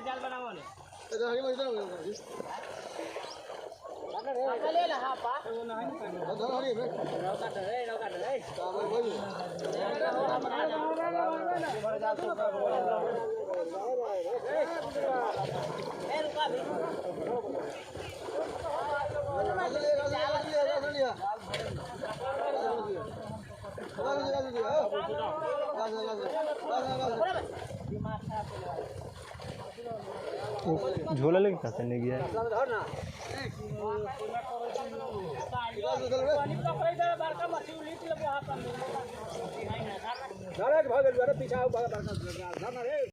जाल बनाओ ने ले ला हां पा झोला लेके कहते नहीं गया पीछा